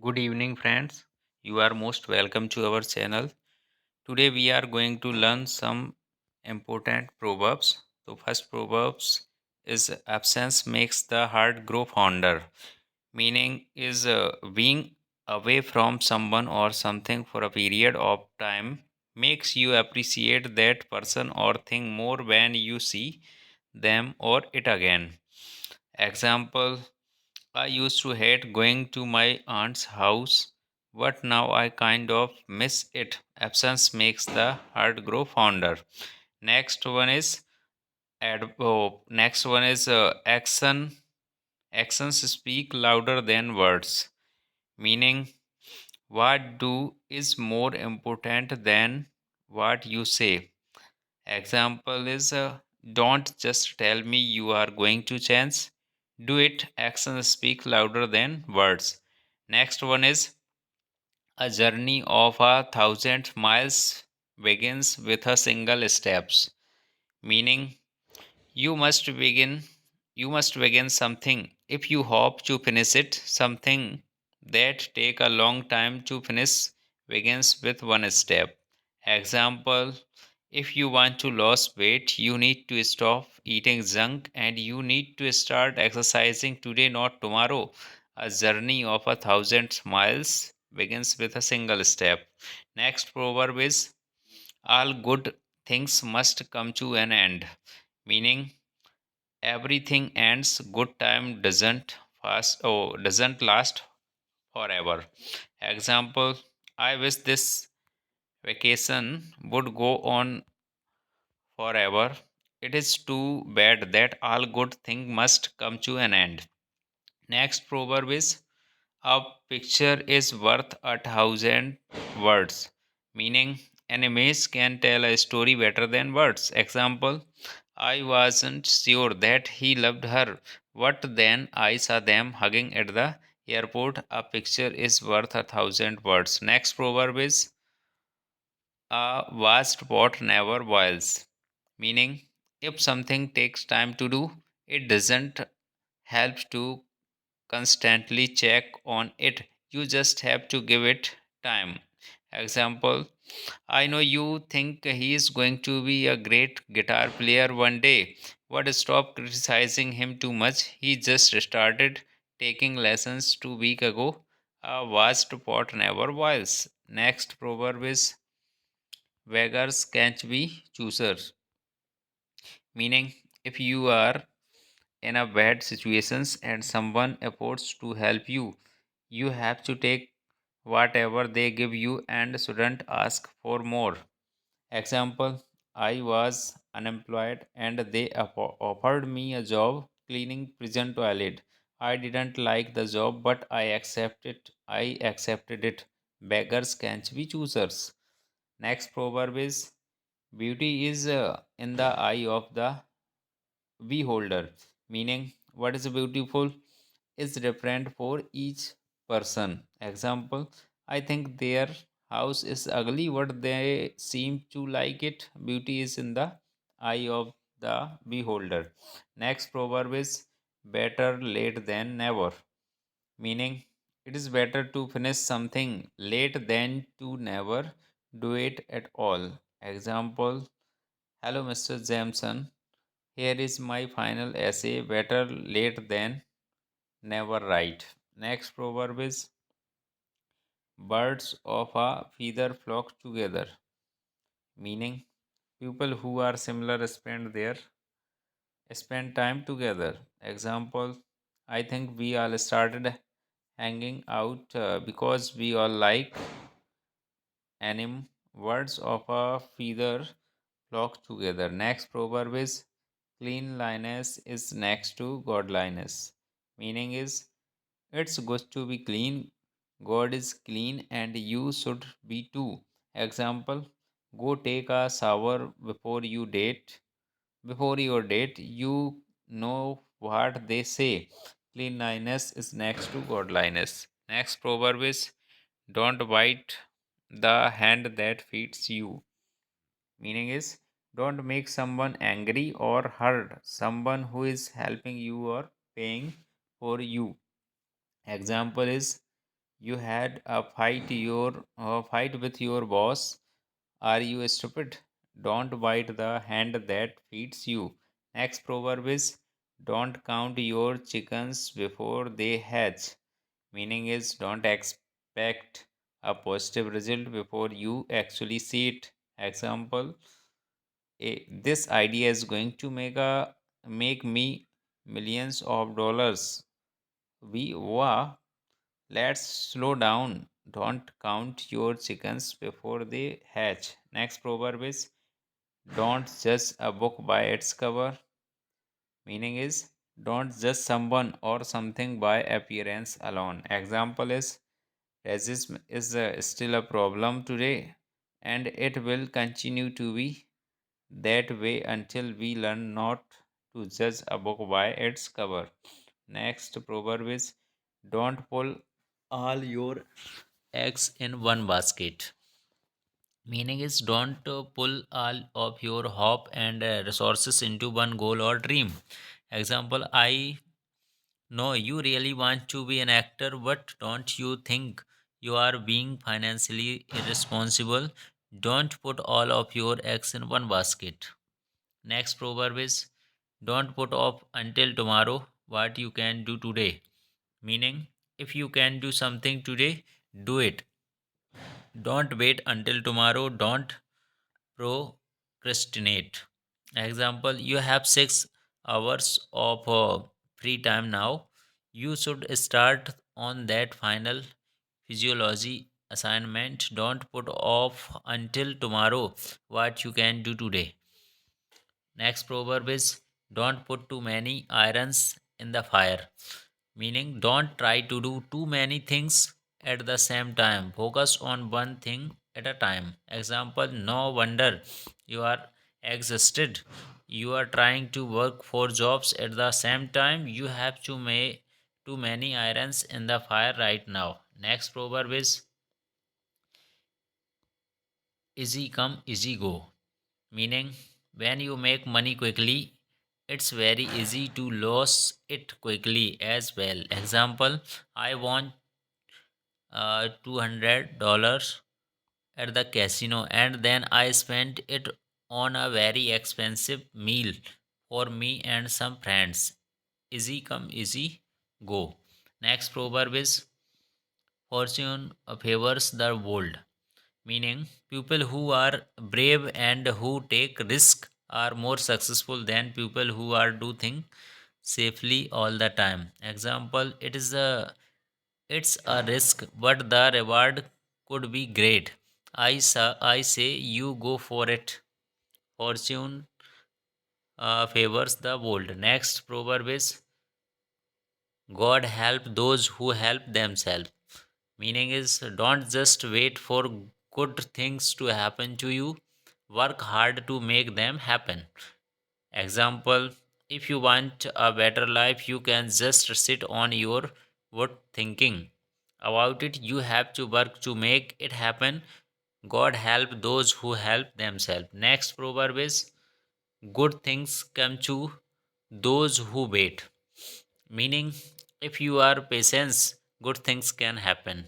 Good evening, friends. You are most welcome to our channel. Today we are going to learn some important proverbs. So, first proverbs is absence makes the heart grow fonder. Meaning is being away from someone or something for a period of time makes you appreciate that person or thing more when you see them or it again. Example: I used to hate going to my aunt's house, but now I kind of miss it. Absence makes the heart grow fonder. Next one is next one is action. Actions speak louder than words. Meaning, what do is more important than what you say. Example is don't just tell me you are going to change. Do it. Actions speak louder than words. Next one is a journey of 1,000 miles begins with a single steps. Meaning you must begin you must begin something if you hope to finish it. Something that take a long time to finish begins with one step. Example: if you want to lose weight, you need to stop eating junk and you need to start exercising today, not tomorrow. A journey of 1,000 miles begins with a single step. Next proverb is all good things must come to an end. Meaning everything ends. Good time doesn't last forever. Example: I wish this vacation would go on forever. It is too bad that all good things must come to an end. Next proverb is a picture is worth 1,000 words. Meaning an image can tell a story better than words. Example: I wasn't sure that he loved her, but then I saw them hugging at the airport. A picture is worth 1,000 words. Next proverb is a vast pot never boils. Meaning, if something takes time to do, it doesn't help to constantly check on it. You just have to give it time. Example: I know you think he is going to be a great guitar player one day, but stop criticizing him too much. He just started taking lessons 2 weeks ago. A vast pot never boils. Next proverb is beggars can't be choosers. Meaning, if you are in a bad situations and someone efforts to help you, you have to take whatever they give you and shouldn't ask for more. Example: I was unemployed and they offered me a job cleaning prison toilet. I didn't like the job, but I accepted it. Beggars can't be choosers. Next proverb is beauty is in the eye of the beholder. Meaning, what is beautiful is different for each person. Example: I think their house is ugly, but they seem to like it. Beauty is in the eye of the beholder. Next proverb is better late than never. Meaning, it is better to finish something late than to never do it at all. Example: hello, Mr. Jameson. Here is my final essay. Better late than never write. Next proverb is birds of a feather flock together. Meaning people who are similar spend time together. Example: I think we all started hanging out because we all like anime. Words of a feather flock together. Next proverb is cleanliness is next to godliness. Meaning is it's good to be clean. God is clean and you should be too. Example: go take a shower before you date. Before your date, you know what they say. Cleanliness is next to godliness. Next proverb is don't bite the hand that feeds you. Meaning is don't make someone angry or hurt someone who is helping you or paying for you. Example is You had a fight with your boss. Are you stupid? Don't bite the hand that feeds you. Next proverb is don't count your chickens before they hatch. Meaning is don't expect a positive result before you actually see it. Example, this idea is going to make me millions of dollars. We wow, let's slow down. Don't count your chickens before they hatch. Next proverb is don't judge a book by its cover. Meaning is don't judge someone or something by appearance alone. Example is racism is still a problem today and it will continue to be that way until we learn not to judge a book by its cover. Next proverb is don't pull all your eggs in one basket. Meaning is don't pull all of your hope and resources into one goal or dream. Example, I know you really want to be an actor, but don't you think you are being financially irresponsible? Don't put all of your eggs in one basket. Next proverb is don't put off until tomorrow what you can do today. Meaning, if you can do something today, do it. Don't wait until tomorrow. Don't procrastinate. Example, you have 6 hours of free time now. You should start on that final physiology assignment. Don't put off until tomorrow what you can do today. Next proverb is don't put too many irons in the fire. Meaning don't try to do too many things at the same time. Focus on one thing at a time. Example, no wonder you are exhausted. You are trying to work 4 jobs at the same time. You have too many irons in the fire right now. Next proverb is easy come easy go. Meaning when you make money quickly, it's very easy to lose it quickly as well. Example, I want $200 at the casino and then I spent it on a very expensive meal for me and some friends. Easy come easy go. Next proverb is fortune favors the bold. Meaning people who are brave and who take risk are more successful than people who are do things safely all the time. Example, it's a risk but the reward could be great. I say you go for it. Fortune favors the bold. Next proverb is God help those who help themselves. Meaning is don't just wait for good things to happen to you. Work hard to make them happen. Example, if you want a better life, you can just sit on your wood thinking about it. You have to work to make it happen. God help those who help themselves. Next proverb is good things come to those who wait. Meaning, if you are patient, good things can happen.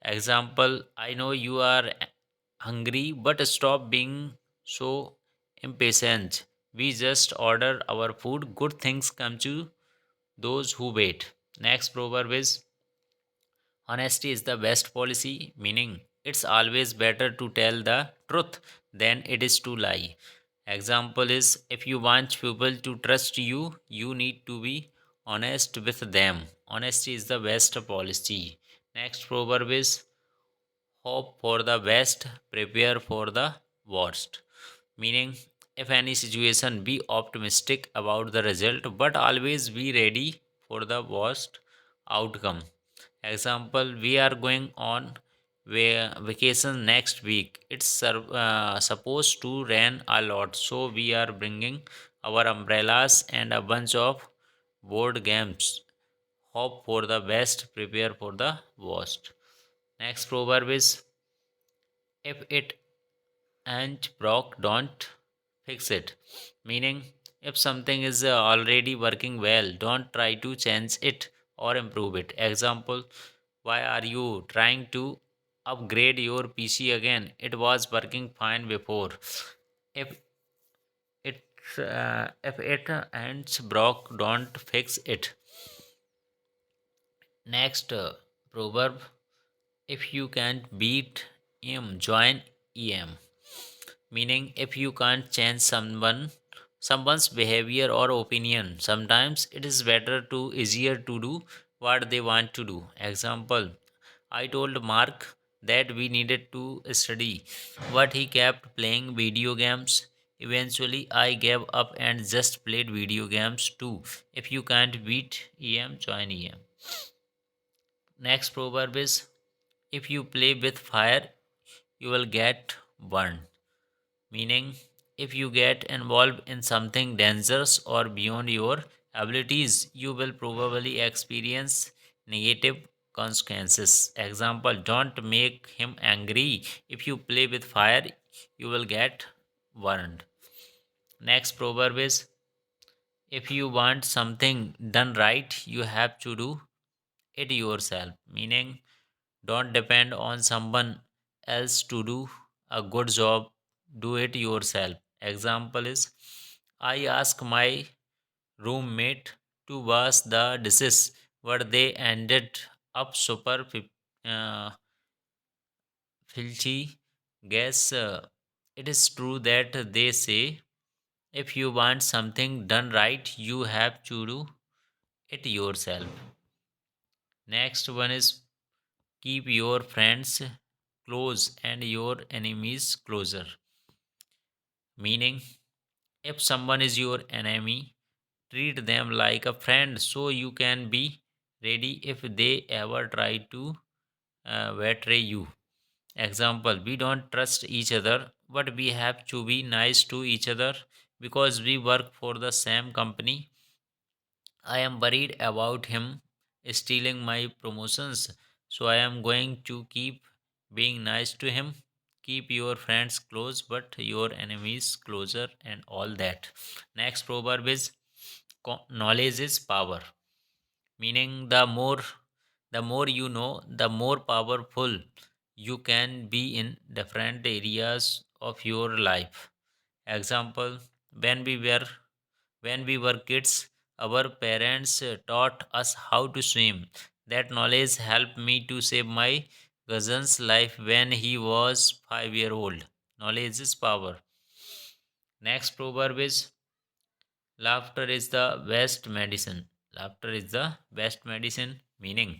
Example, I know you are hungry, but stop being so impatient. We just order our food. Good things come to those who wait. Next proverb is honesty is the best policy, meaning it's always better to tell the truth than it is to lie. Example is if you want people to trust you, you need to be honest with them. Honesty is the best policy. Next proverb is hope for the best, prepare for the worst. Meaning, if any situation, be optimistic about the result, but always be ready for the worst outcome. Example, we are going on vacation next week. It's supposed to rain a lot, so we are bringing our umbrellas and a bunch of board games. Hope for the best, prepare for the worst. Next proverb is if it ain't broke, don't fix it. Meaning, if something is already working well, don't try to change it or improve it. Example, Why are you trying to upgrade your PC again? It was working fine before. If if it ends broke, don't fix it. Next proverb: if you can't beat him, join em. Meaning, if you can't change someone's behavior or opinion, sometimes it is better to easier to do what they want to do. Example: I told Mark that we needed to study, but he kept playing video games. Eventually, I gave up and just played video games too. If you can't beat EM, join EM. Next proverb is: if you play with fire, you will get burned. Meaning, if you get involved in something dangerous or beyond your abilities, you will probably experience negative consequences. Example: don't make him angry. If you play with fire, you will get burned. Next proverb is: if you want something done right, you have to do it yourself. Meaning, don't depend on someone else to do a good job. Do it yourself. Example is: I asked my roommate to wash the dishes, but they ended up super uh, filthy. Guess it is true that they say if you want something done right, you have to do it yourself. Next one is: keep your friends close and your enemies closer. Meaning, if someone is your enemy, treat them like a friend so you can be ready if they ever try to betray you. Example: we don't trust each other, but we have to be nice to each other because we work for the same company. I am worried about him stealing my promotions, so I am going to keep being nice to him. Keep your friends close, but your enemies closer, and all that. Next proverb is: knowledge is power. Meaning, the more you know, the more powerful you can be in different areas of your life. Example: when we were when we were kids, our parents taught us how to swim. That knowledge helped me to save my cousin's life when he was 5 year old. Knowledge is power. Next proverb is: laughter is the best medicine. Laughter is the best medicine. Meaning,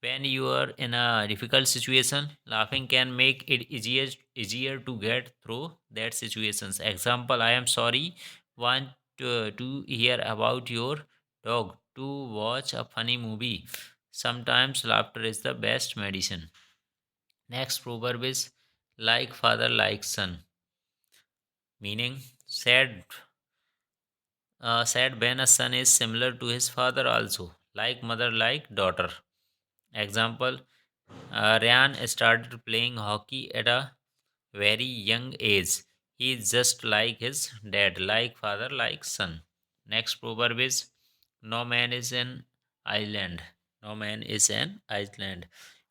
when you are in a difficult situation, laughing can make it easier to get through that situations. Example: I am sorry. Want to hear about your dog? To watch a funny movie? Sometimes laughter is the best medicine. Next proverb is: like father, like son. Meaning, said when a son is similar to his father also, like mother, like daughter. Example: Ryan started playing hockey at a very young age. He is just like his dad, like father, like son. Next proverb is: no man is an island. No man is an island.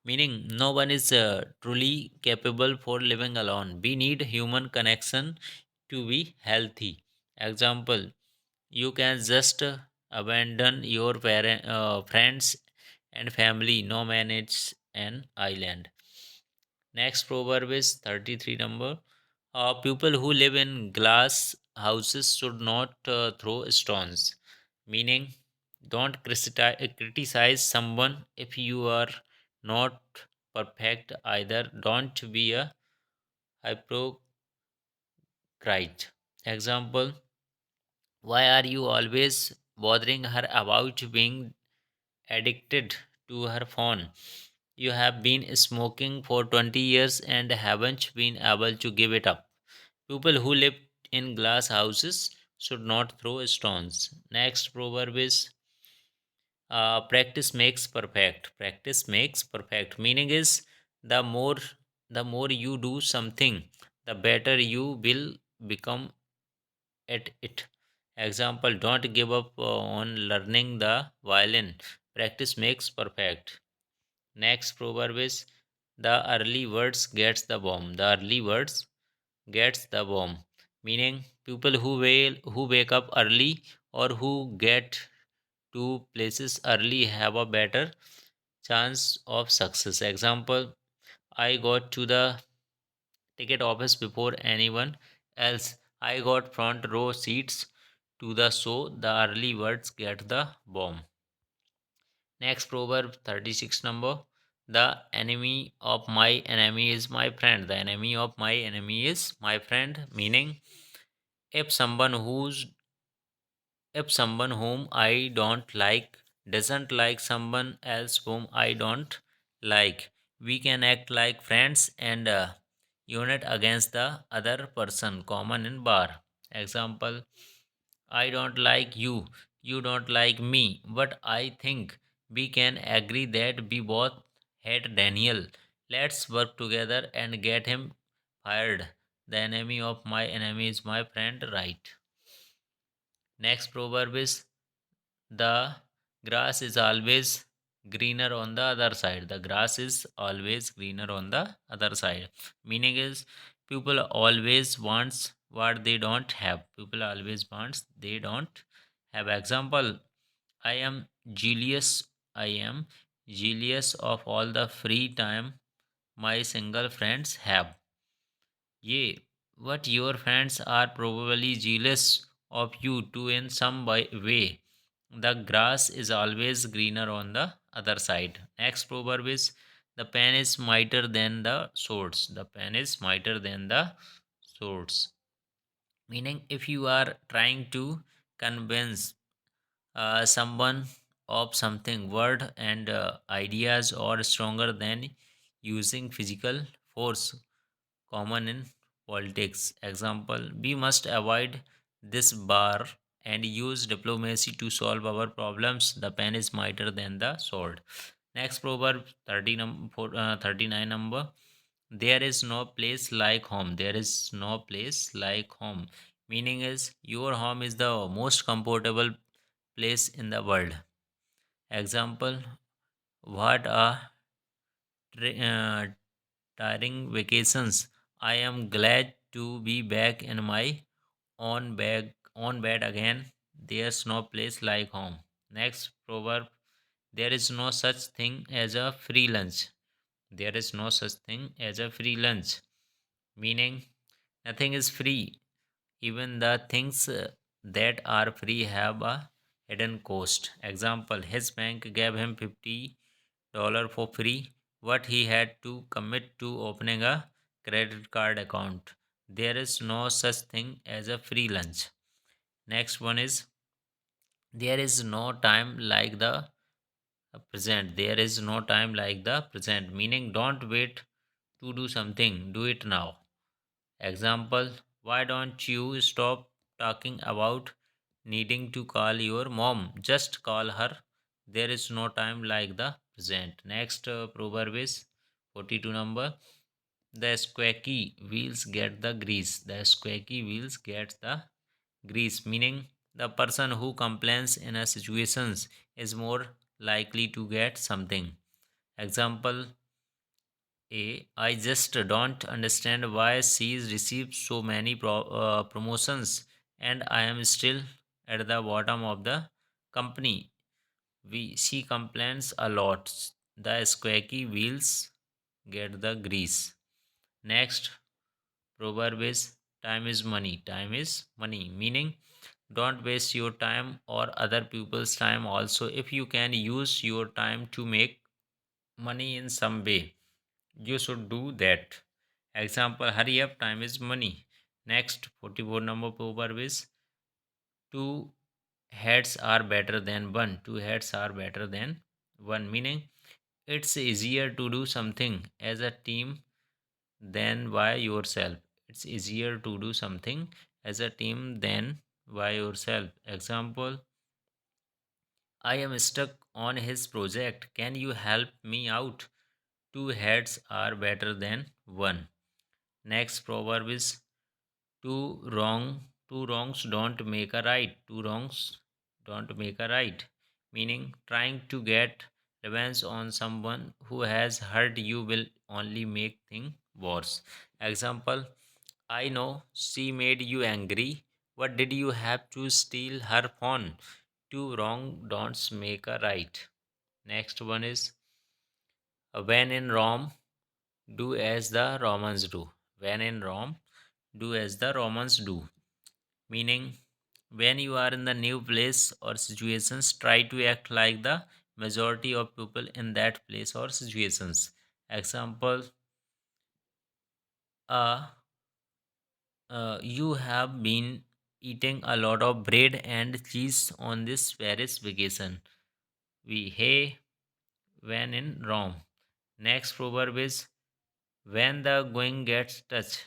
Meaning, no one is truly capable for living alone. We need human connection to be healthy. Example: you can just abandon your friends and family. No man is an island. Next proverb is 33 number. People who live in glass houses should not throw stones. Meaning, don't criticize someone if you are not perfect either. Don't be a hypocrite. Example: why are you always bothering her about being addicted to her phone? You have been smoking for 20 years and haven't been able to give it up. People who live in glass houses should not throw stones. Next proverb is: practice makes perfect. Practice makes perfect. Meaning is, the more the more you do something, the better you will become at it. Example: don't give up on learning the violin. Practice makes perfect. Next proverb is the early words gets the bomb. The early words gets the bomb, meaning people who wake up early or who get to places early have a better chance of success. Example, I got to the ticket office before anyone else. I got front row seats to the show. The early birds get the bomb. Next proverb 36 number. The enemy of my enemy is my friend. The enemy of my enemy is my friend, meaning if someone who's if someone whom I don't like doesn't like someone else whom I don't like, we can act like friends and unite against the other person. Common in bar. Example, I don't like you, you don't like me, but I think we can agree that we both hate Daniel. Let's work together and get him fired. The enemy of my enemy is my friend, right? Next proverb is the grass is always greener on the other side. The grass is always greener on the other side. Meaning is people always wants what they don't have. People always wants they don't have. Example, I am jealous. I am jealous of all the free time my single friends have. Yeah, what your friends are probably jealous of you too in some way. The grass is always greener on the other side. Next proverb is the pen is mightier than the swords. The pen is mightier than the swords. Meaning, if you are trying to convince someone of something, word and ideas are stronger than using physical force, common in politics. Example, we must avoid this bar and use diplomacy to solve our problems. The pen is mightier than the sword. Next proverb 39 number. There is no place like home. There is no place like home. Meaning is your home is the most comfortable place in the world. Example, what a tri- uh, tiring vacations. I am glad to be back in my own bed again. There's no place like home. Next proverb, there is no such thing as a free lunch. There is no such thing as a free lunch. Meaning nothing is free. Even the things that are free have a hidden cost. Example, his bank gave him $50 for free, what he had to commit to opening a credit card account. There is no such thing as a free lunch. Next one is there is no time like the present. There is no time like the present, meaning don't wait to do something, do it now. Example, why don't you stop talking about needing to call your mom? Just call her. There is no time like the present. Next proverb is 42 number. The squeaky wheels get the grease. The squeaky wheels get the grease, meaning the person who complains in a situations is more likely to get something. Example, I just don't understand why she's received so many promotions and I am still at the bottom of the company. She complains a lot. The squeaky wheels get the grease. Next proverb is time is money. Time is money, meaning don't waste your time or other people's time also. If you can use your time to make money in some way, you should do that. Example, hurry up, time is money. Next 44 number proverb is two heads are better than one. Two heads are better than one, meaning it's easier to do something as a team than by yourself. It's easier to do something as a team than by yourself. Example, I am stuck on his project. Can you help me out? Two heads are better than one. Next proverb is two wrongs don't make a right. Two wrongs don't make a right. Meaning trying to get revenge on someone who has hurt you will only make things worse. Example: I know she made you angry. What did you have to steal her phone? Two wrong don'ts make a right. Next one is when in Rome, do as the Romans do. When in Rome, do as the Romans do. Meaning, when you are in the new place or situations, try to act like the majority of people in that place or situations. Example: uh, you have been eating a lot of bread and cheese on this Paris vacation. We hey when in Rome. Next proverb is when the going gets touch.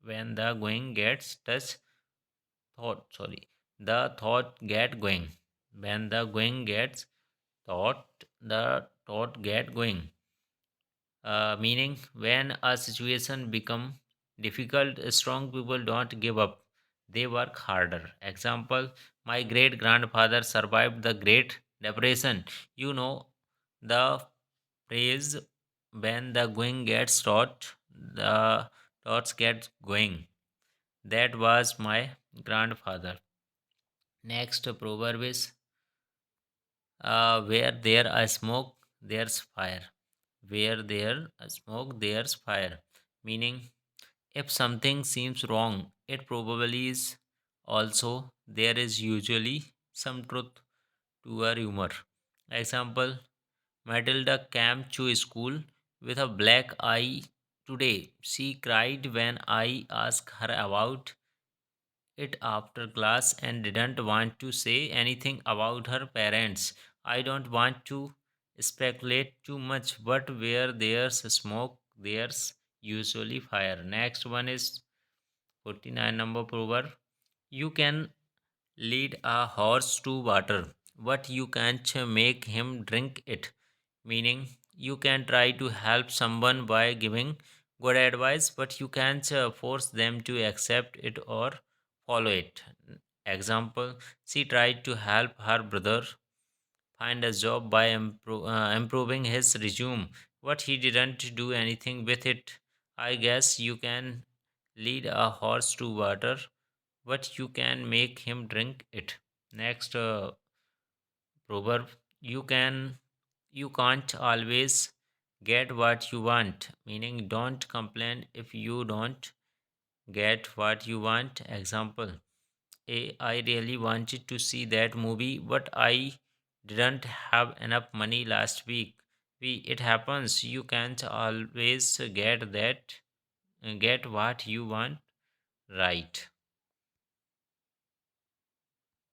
When the going gets touch, the thought get going. When the going gets thought, the thought get going. Meaning when a situation become difficult, strong people don't give up, they work harder. Example: my great grandfather survived the Great Depression. You know the phrase, when the going gets taut, the thoughts get going. That was my grandfather. Next proverb is where there is smoke, there's fire. Where there is smoke, there's fire. Meaning, if something seems wrong, it probably is. Also, there is usually some truth to our humor. Example: Matilda came to school with a black eye today. She cried when I asked her about it after class and didn't want to say anything about her parents. I don't want to speculate too much, but where there's smoke, there's usually fire. Next one is 49 number proverb. You can lead a horse to water, but you can't make him drink it. Meaning, you can try to help someone by giving good advice, but you can't force them to accept it or follow it. Example: she tried to help her brother find a job by improving his resume, but he didn't do anything with it. I guess you can lead a horse to water, but you can make him drink it. Next proverb: you can't always get what you want. Meaning, don't complain if you don't get what you want. Example: I really wanted to see that movie, but I didn't have enough money last week. It happens. You can't always get what you want, right?